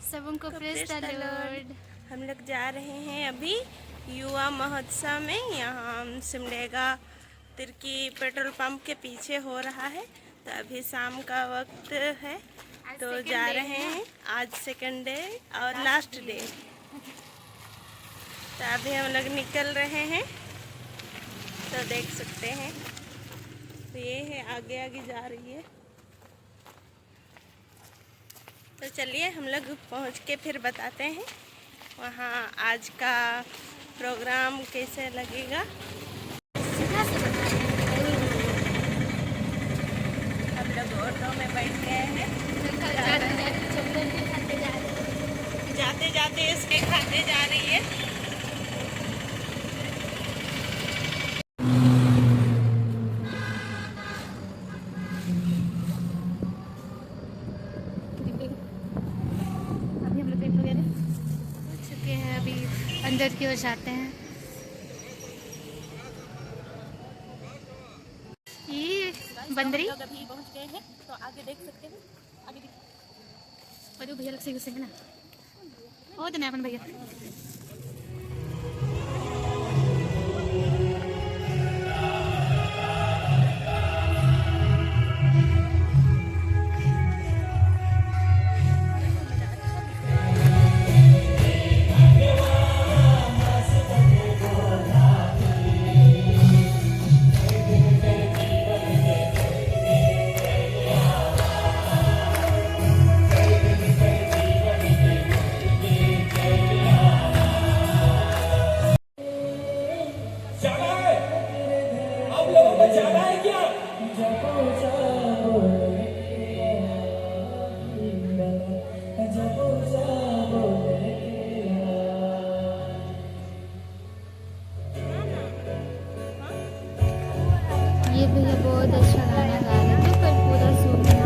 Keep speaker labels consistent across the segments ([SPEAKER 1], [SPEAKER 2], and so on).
[SPEAKER 1] सबको press the Lord.
[SPEAKER 2] हम लोग जा रहे हैं अभी युवा महोत्सव में। यहाँ सिमडेगा तिरकी पेट्रोल पंप के पीछे हो रहा है। तो अभी शाम का वक्त है तो जा रहे हैं। आज सेकंड डे और लास्ट डे। तो अभी हम लोग निकल रहे हैं तो देख सकते हैं। तो ये है, आगे आगे जा रही है। तो चलिए हम लोग पहुँच के फिर बताते हैं वहाँ आज का प्रोग्राम कैसे लगेगा। हम लोग ऑटो में बैठ गए हैं। जाते जाते इसके खाते जा रही है।
[SPEAKER 1] अभी हम लोग पेट वगैरह हो चुके हैं, अभी अंदर की ओर जाते हैं। ये बंदरी
[SPEAKER 2] लोग अभी पहुँच गए हैं तो आगे देख सकते हैं। आगे
[SPEAKER 1] और वो भैया से है ना, वो तो नहीं अपन भैया। ये भैया बहुत अच्छा गाना गा रहे थे पर पूरा सुनना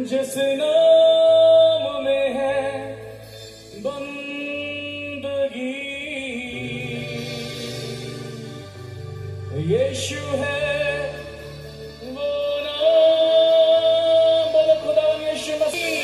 [SPEAKER 3] जिस नाम में है बंदगी, यीशु है वो नाम। बोलो खुदा यीशु मसीह।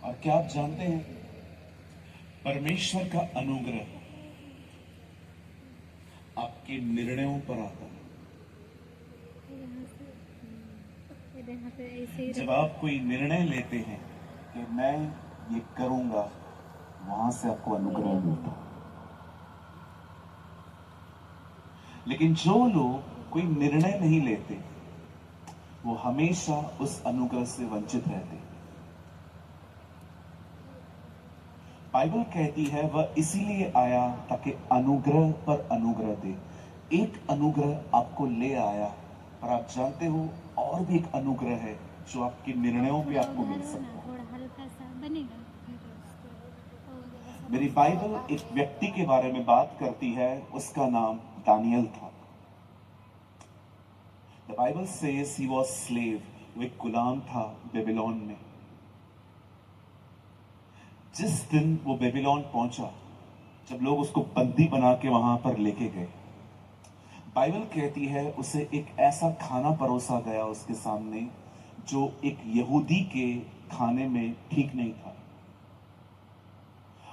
[SPEAKER 3] और क्या आप जानते हैं, परमेश्वर का अनुग्रह आपके निर्णयों पर आता है। जब आप कोई निर्णय लेते हैं कि मैं ये करूंगा, वहां से आपको अनुग्रह मिलता है। लेकिन जो लोग कोई निर्णय नहीं लेते, वो हमेशा उस अनुग्रह से वंचित रहते हैं। बाइबल कहती है वह इसीलिए आया ताकि अनुग्रह पर अनुग्रह दे। एक अनुग्रह आपको ले आया, पर आप जानते हो और भी एक अनुग्रह है जो आपके निर्णयों पे आपको मिल सकता है। मेरी बाइबल एक व्यक्ति के बारे में बात करती है, उसका नाम दानियल था। The Bible says he was slave, वो एक गुलाम था बेबीलोन में। जिस दिन वो बेबीलोन पहुंचा, जब लोग उसको बंदी बना के वहां पर लेके गए, बाइबल कहती है उसे एक ऐसा खाना परोसा गया उसके सामने जो एक यहूदी के खाने में ठीक नहीं था।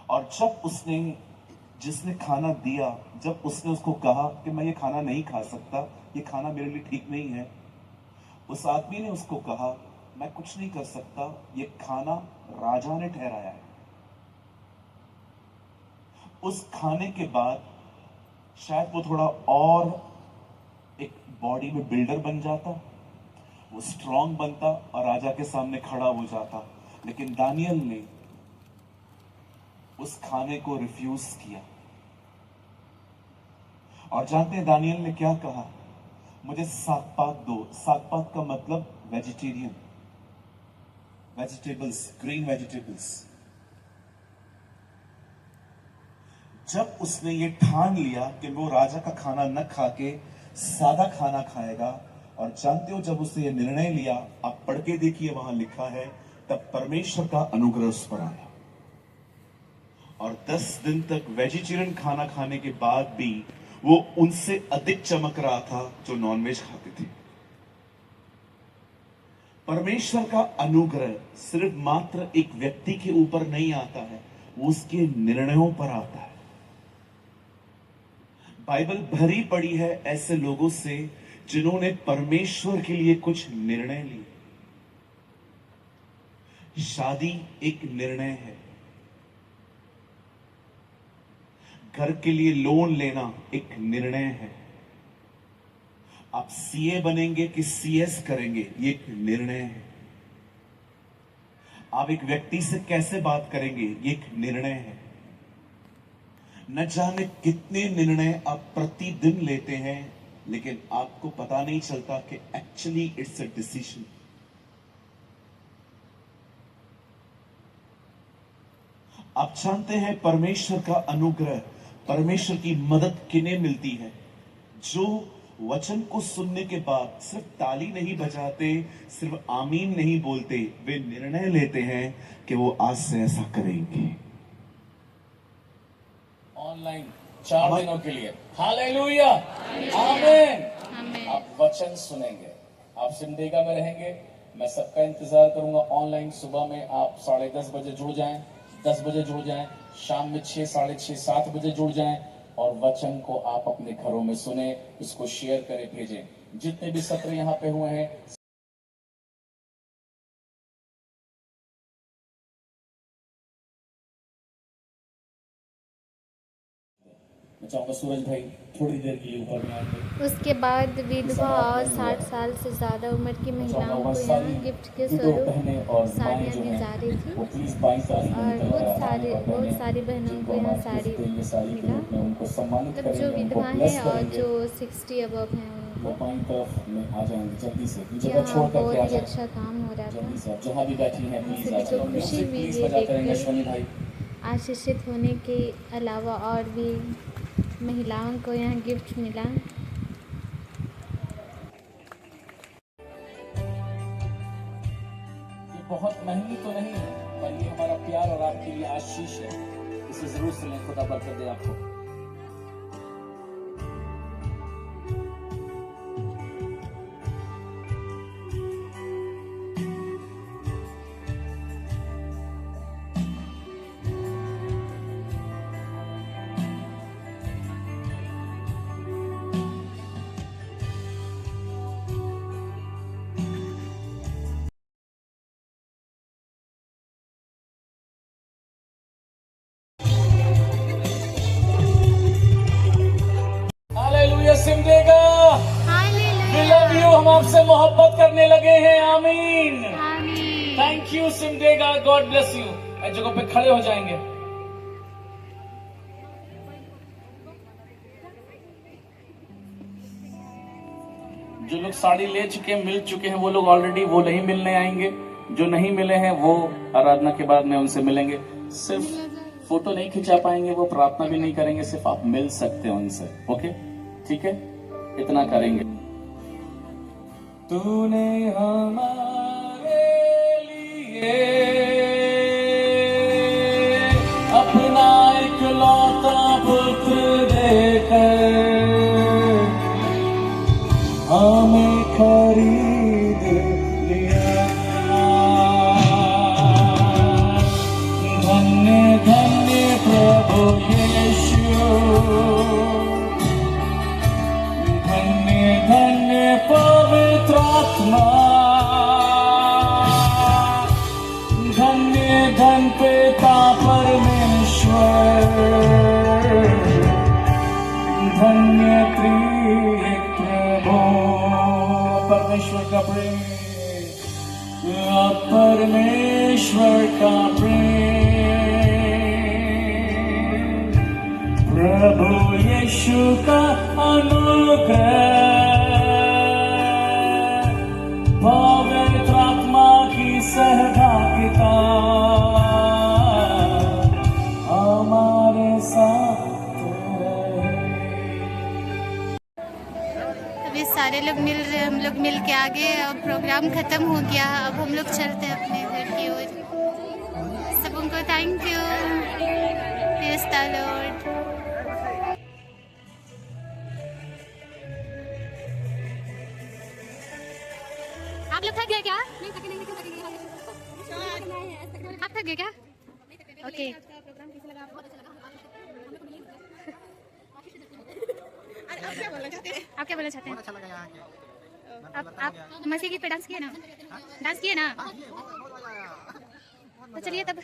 [SPEAKER 3] और जब उसने जिसने खाना दिया, जब उसने उसको कहा कि मैं ये खाना नहीं खा सकता, ये खाना मेरे लिए ठीक नहीं है, उस आदमी ने उसको कहा मैं कुछ नहीं कर सकता, ये खाना राजा ने ठहराया है। उस खाने के बाद शायद वो थोड़ा और एक बॉडी में बिल्डर बन जाता, वो स्ट्रांग बनता और राजा के सामने खड़ा हो जाता। लेकिन दानियल ने उस खाने को रिफ्यूज किया। और जानते हैं दानियल ने क्या कहा? मुझे सागपात दो। सागपात का मतलब वेजिटेरियन, वेजिटेबल्स, ग्रीन वेजिटेबल्स। जब उसने ये ठान लिया कि वो राजा का खाना न खा के सादा खाना खाएगा, और जानते हो जब उसने ये निर्णय लिया, आप पढ़ के देखिए वहां लिखा है, तब परमेश्वर का अनुग्रह उस पर आया। और 10 दिन तक वेजिटेरियन खाना खाने के बाद भी वो उनसे अधिक चमक रहा था जो नॉनवेज खाते थे। परमेश्वर का अनुग्रह सिर्फ मात्र एक व्यक्ति के ऊपर नहीं आता है, वो उसके निर्णयों पर आता है। बाइबल भरी पड़ी है ऐसे लोगों से जिन्होंने परमेश्वर के लिए कुछ निर्णय लिए। शादी एक निर्णय है, घर के लिए लोन लेना एक निर्णय है, आप सीए बनेंगे कि सीएस करेंगे ये एक निर्णय है, आप एक व्यक्ति से कैसे बात करेंगे ये एक निर्णय है। न जाने कितने निर्णय आप प्रतिदिन लेते हैं, लेकिन आपको पता नहीं चलता कि एक्चुअली इट्स अ डिसीजन। आप जानते हैं परमेश्वर का अनुग्रह, परमेश्वर की मदद किन्हें मिलती है? जो वचन को सुनने के बाद सिर्फ ताली नहीं बजाते, सिर्फ आमीन नहीं बोलते, वे निर्णय लेते हैं कि वो आज से ऐसा करेंगे।
[SPEAKER 4] ऑनलाइन 4 दिनों के लिए हालेलुया, आमीन।
[SPEAKER 1] आमीन।
[SPEAKER 4] आप वचन सुनेंगे, आप सिमडेगा में रहेंगे, मैं सबका इंतजार करूंगा। ऑनलाइन सुबह में आप 10:30 बजे जुड़ जाएं, 10 बजे जुड़ जाएं, शाम में 6, 6:30, 7 बजे जुड़ जाएं, और वचन को आप अपने घरों में सुने, इसको शेयर करें, भेजें। जितने भी सत्र यहाँ पे हुए हैं, मैं चाहूंगा सूरज भाई थोड़ी देर के लिए ऊपर में आएंगे।
[SPEAKER 1] उसके बाद विधवा और 60 साल से ज्यादा उम्र की महिलाओं को यहाँ गिफ्ट के स्वरूप साड़ियाँ दी जा रही थी, और बहुत सारी बहनों को यहाँ साड़ी मिला। मतलब जो विधवा है और जो 60 अबव है उनको यहाँ बहुत ही अच्छा काम हो रहा था।
[SPEAKER 4] जहाँ भी बैठी हैं प्लीज
[SPEAKER 1] जो खुशी हुई ये देखकर, आशीषित होने के अलावा और भी महिलाओं को यहाँ गिफ्ट मिला।
[SPEAKER 4] ये बहुत महंगी तो नहीं है, पर ये हमारा प्यार और आपके लिए आशीष है। इसे जरूर सुनें, खुदा बरकत दे आपको। Hallelujah Simdega, we love you. हम आपसे मोहब्बत करने लगे हैं, आमीन। Thank you Simdega, God bless you. इस जगह पे खड़े हो जाएंगे। जो लोग साड़ी ले चुके हैं, मिल चुके हैं, वो लोग ऑलरेडी वो नहीं मिलने आएंगे। जो नहीं मिले हैं वो आराधना के बाद में उनसे मिलेंगे। सिर्फ फोटो नहीं खिंचा पाएंगे, वो प्रार्थना भी नहीं करेंगे, सिर्फ आप मिल सकते हैं उनसे। ओके, ठीक है, इतना करेंगे। तूने हमारे लिए अपना इकलौता पुत्र देकर हमें खरीद लिया। धन्य धन्य प्रभु यीशु, आत्मा। धन्य धन पिता परमेश्वर, धन्य त्रिएक प्रभु। परमेश्वर का प्रेम, परमेश्वर का प्रेम, प्रभु यीशु का अनुग्रह, पवित्र आत्मा की सहभागिता हमारे साथ रहे।
[SPEAKER 1] अभी सारे लोग हम लोग मिल के आगे, अब प्रोग्राम ख़त्म हो गया। अब हम लोग चलते हैं अपने घर की ओर। सबको thank you. Praise the Lord. आप लोग थक गए क्या? आप थक गए क्या? ओके। आप क्या बोलना चाहते हैं? अच्छा लगा यहाँ के। आप मसीह गीत पे डांस किए ना? डांस किए ना? तो चलिए तब